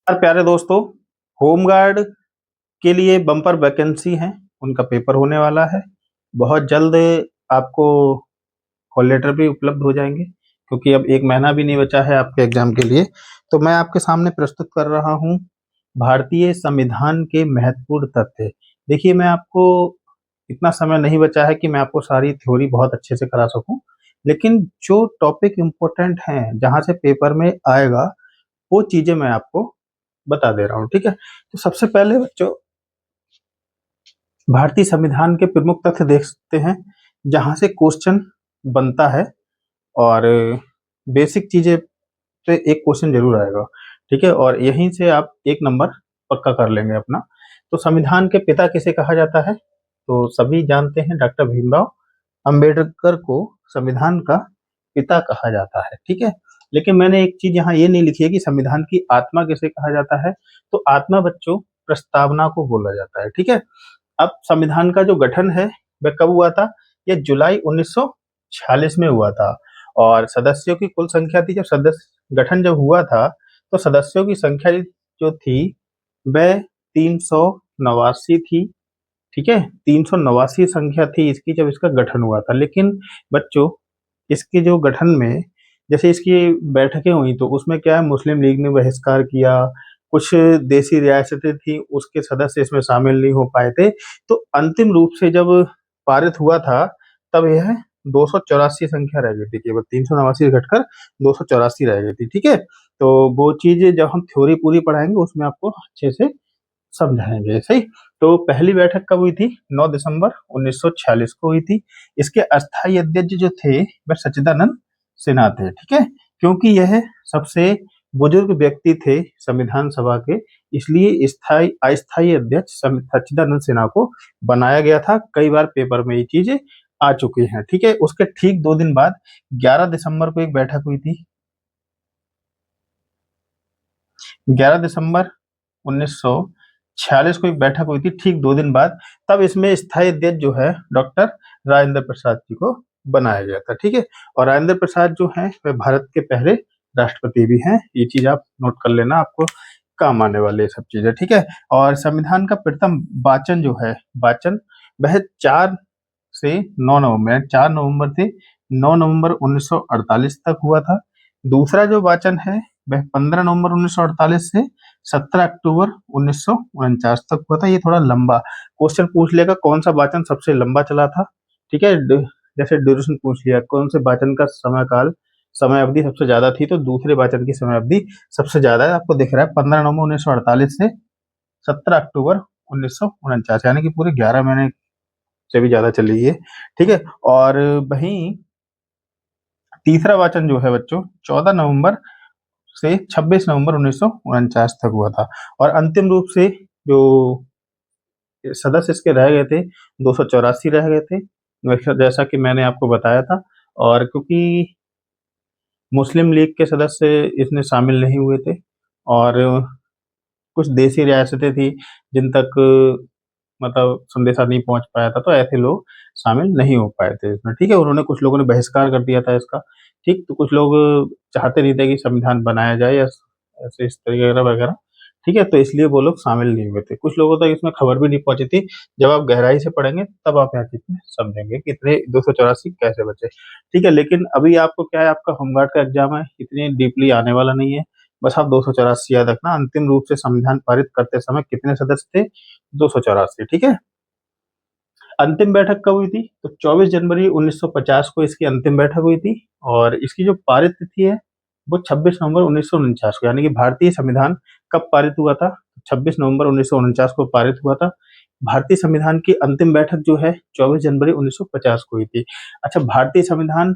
प्यारे दोस्तों, होमगार्ड के लिए बम्पर वैकेंसी है, उनका पेपर होने वाला है। बहुत जल्द आपको कॉल लेटर भी उपलब्ध हो जाएंगे, क्योंकि अब 1 महीना भी नहीं बचा है आपके एग्जाम के लिए। तो मैं आपके सामने प्रस्तुत कर रहा हूँ भारतीय संविधान के महत्वपूर्ण तथ्य। देखिए, मैं आपको इतना समय नहीं बचा है कि मैं आपको सारी थ्योरी बहुत अच्छे से करा सकूं, लेकिन जो टॉपिक इम्पोर्टेंट हैं, जहां से पेपर में आएगा, वो चीजें मैं आपको बता दे रहा हूँ। ठीक है, तो सबसे पहले बच्चों, भारतीय संविधान के प्रमुख तथ्य देख सकते हैं, जहां से क्वेश्चन बनता है। और बेसिक चीजें पे एक क्वेश्चन जरूर आएगा। ठीक है, और यहीं से आप 1 नंबर पक्का कर लेंगे अपना। तो संविधान के पिता किसे कहा जाता है? तो सभी जानते हैं, डॉक्टर भीमराव अंबेडकर को संविधान का पिता कहा जाता है। ठीक है, लेकिन मैंने एक चीज यहाँ ये नहीं लिखी है कि संविधान की आत्मा किसे कहा जाता है। तो आत्मा बच्चों प्रस्तावना को बोला जाता है। ठीक है, अब संविधान का जो गठन है वह कब हुआ था? यह जुलाई 1946 में हुआ था। और सदस्यों की कुल संख्या थी, जब सदस्य गठन जब हुआ था, तो सदस्यों की संख्या जो थी वह 389 थी। ठीक है, 389 संख्या थी इसकी जब इसका गठन हुआ था। लेकिन बच्चों, इसके जो गठन में जैसे इसकी बैठकें हुई, तो उसमें क्या है, मुस्लिम लीग ने बहिष्कार किया, कुछ देसी रियासतें थी उसके सदस्य इसमें शामिल नहीं हो पाए थे। तो अंतिम रूप से जब पारित हुआ था, तब यह 284 संख्या रह गई थी, केवल 389 घटकर 284 रह गई थी। ठीक है, तो वो चीज जब हम थ्योरी पूरी पढ़ाएंगे उसमें आपको अच्छे से समझाएंगे। सही, तो पहली बैठक कब हुई थी? 9 दिसंबर 1946 को हुई थी। इसके अस्थायी अध्यक्ष जो थे वह सच्चिदानंद सिन्हा थे। ठीक है, क्योंकि यह सबसे बुजुर्ग व्यक्ति थे संविधान सभा के, इसलिए स्थायी अस्थायी अध्यक्ष सच्चिदानंद सिन्हा को बनाया गया था। कई बार पेपर में ये चीजें आ चुकी हैं। ठीक है, उसके ठीक 2 दिन बाद 11 दिसंबर को एक बैठक हुई थी। 11 दिसंबर 1946 को एक बैठक हुई थी, ठीक 2 दिन बाद। तब इसमें स्थायी अध्यक्ष जो है डॉक्टर राजेंद्र प्रसाद जी को बनाया गया था। ठीक है, और राजेंद्र प्रसाद जो है वह भारत के पहले राष्ट्रपति भी हैं। ये चीज आप नोट कर लेना, आपको काम आने वाले ये सब चीजें। ठीक है, और संविधान का प्रथम वाचन जो है, वाचन वह 4 नवंबर से 9 नवंबर 1948 तक हुआ था। दूसरा जो वाचन है वह 15 नवंबर 1948 से 17 अक्टूबर 1949 तक हुआ था। ये थोड़ा लंबा क्वेश्चन पूछ लेगा, कौन सा वाचन सबसे लंबा चला था। ठीक है, जैसे ड्यूरेशन पूछ लिया, कौन से वाचन का समय अवधि सबसे ज्यादा थी, तो दूसरे वाचन की समय अवधि सबसे ज्यादा है। आपको दिख रहा है 15 नवंबर 1948 से 17 अक्टूबर 1949, यानी कि पूरे 11 महीने से भी ज्यादा चली है। ठीक है, और वहीं तीसरा वाचन जो है बच्चों 14 नवंबर से 26 नवंबर 1949 तक हुआ था। और अंतिम रूप से जो सदस्य इसके रह गए थे, 284 रह गए थे, जैसा कि मैंने आपको बताया था। और क्योंकि मुस्लिम लीग के सदस्य इसमें शामिल नहीं हुए थे, और कुछ देसी रियासतें थी जिन तक मतलब संदेशा नहीं पहुंच पाया था, तो ऐसे लोग शामिल नहीं हो पाए थे इसमें। ठीक है, उन्होंने, कुछ लोगों ने बहिष्कार कर दिया था इसका। ठीक, तो कुछ लोग चाहते नहीं थे कि संविधान बनाया जाए, या ऐसे इस तरीके वगैरह वगैरह। ठीक है, तो इसलिए वो लोग शामिल नहीं हुए थे। कुछ लोगों तक इसमें खबर भी नहीं पहुंची थी। जब आप गहराई से पढ़ेंगे तब आप यहाँ चीज में समझेंगे कि इतने 284 कैसे बचे। ठीक है, लेकिन अभी आपको क्या है, आपका होमगार्ड का एग्जाम है, इतनी डीपली आने वाला नहीं है। बस आप 284 याद रखना। अंतिम रूप से संविधान पारित करते समय कितने सदस्य थे? 284। ठीक है, अंतिम बैठक कब हुई थी? तो 24 जनवरी 1950 को इसकी अंतिम बैठक हुई थी। और इसकी जो पारित तिथि है वो 26 नवंबर 1949 को, यानी कि भारतीय संविधान कब पारित हुआ था? 26 नवंबर 1949 को पारित हुआ था। भारतीय संविधान की अंतिम बैठक जो है 24 जनवरी 1950 को हुई थी। अच्छा, भारतीय संविधान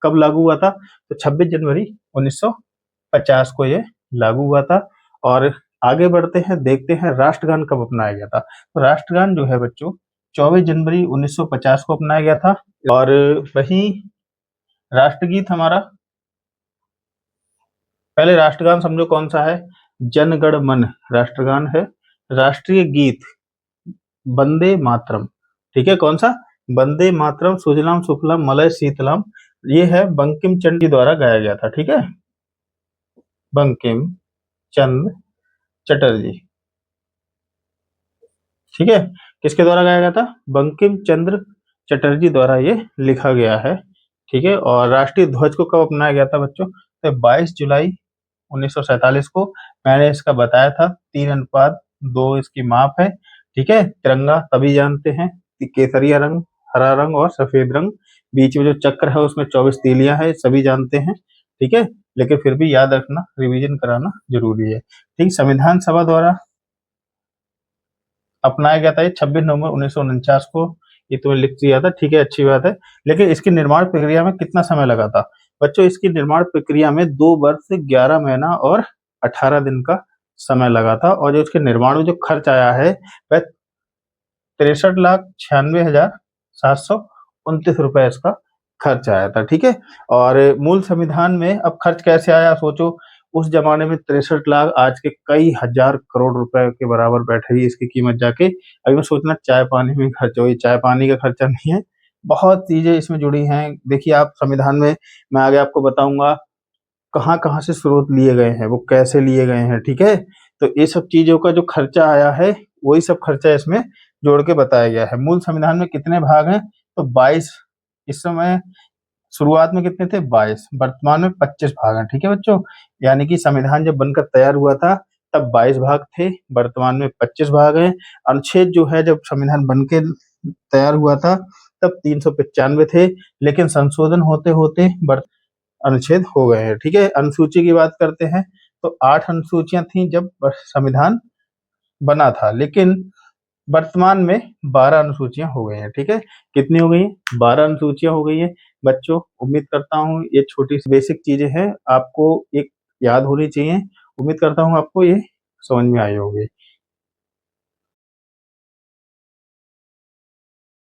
कब लागू हुआ था? तो 26 जनवरी 1950 को ये लागू हुआ था। और आगे बढ़ते हैं, देखते हैं राष्ट्रगान कब अपनाया गया था। तो राष्ट्रगान जो है बच्चों 24 जनवरी 1950 को अपनाया गया था। और वही राष्ट्रगीत हमारा, पहले राष्ट्रगान समझो कौन सा है, जन गण मन राष्ट्रगान है। राष्ट्रीय गीत वंदे मातरम। ठीक है, कौन सा? वंदे मातरम सुजलाम सुफलाम मलय शीतलाम, ये है बंकिम चंद्र जी द्वारा गाया गया था। ठीक है, बंकिम चंद्र चटर्जी, ठीक है। किसके द्वारा गाया गया था? बंकिम चंद्र चटर्जी द्वारा ये लिखा गया है, ठीक है। और राष्ट्रीय ध्वज को कब अपनाया गया था बच्चों? तो 22 जुलाई 1947 को। मैंने इसका बताया था 3:2 इसकी माप है, ठीक है। तिरंगा तभी जानते हैं कि केसरिया रंग, हरा रंग और सफेद रंग, बीच में जो चक्र है उसमें 24 तीलियां है, सभी जानते हैं, ठीक है। लेकिन फिर भी याद रखना, रिवीजन कराना जरूरी है, ठीक। संविधान सभा द्वारा अपनाया गया था ये 26 नवंबर 1949 को। ये तो लिख दिया था, ठीक है, अच्छी बात है। लेकिन इसकी निर्माण प्रक्रिया में कितना समय लगा था बच्चों? इसकी निर्माण प्रक्रिया में 2 वर्ष 11 महीना और 18 दिन का समय लगा था। और जो इसके निर्माण में जो खर्च आया है वह 63,96,729 रुपए इसका खर्च आया था, ठीक है। और मूल संविधान में अब खर्च कैसे आया सोचो। उस जमाने में 63 लाख आज के कई हजार करोड़ रुपए के बराबर बैठेगी इसकी कीमत जाके। अभी मैं सोचना चाय पानी में खर्च हो, चाय पानी का खर्चा नहीं है, बहुत चीजें इसमें जुड़ी हैं। देखिए आप संविधान में, मैं आगे आपको बताऊंगा कहाँ कहाँ से स्रोत लिए गए हैं, वो कैसे लिए गए हैं, ठीक है। तो ये सब चीजों का जो खर्चा आया है वही सब खर्चा इसमें जोड़ के बताया गया है। मूल संविधान में कितने भाग हैं? तो 22। इस समय शुरुआत में कितने थे? 22। वर्तमान में 25 भाग हैं, ठीक है बच्चों। यानी कि संविधान जब बनकर तैयार हुआ था तब 22 भाग थे, वर्तमान में 25 भाग हैं। अनुच्छेद जो है जब संविधान बन के तैयार हुआ था तब 395 थे, लेकिन संशोधन होते होते अनुच्छेद हो गए हैं, ठीक है। अनुसूची की बात करते हैं तो 8 अनुसूचियां थी जब संविधान बना था, लेकिन वर्तमान में 12 अनुसूचियां हो गई हैं, ठीक है। कितनी हो गई हैं? 12 अनुसूचियां हो गई हैं बच्चों। उम्मीद करता हूँ ये छोटी सी बेसिक चीजें हैं, आपको एक याद होनी चाहिए। उम्मीद करता हूँ आपको ये समझ में आई होगी।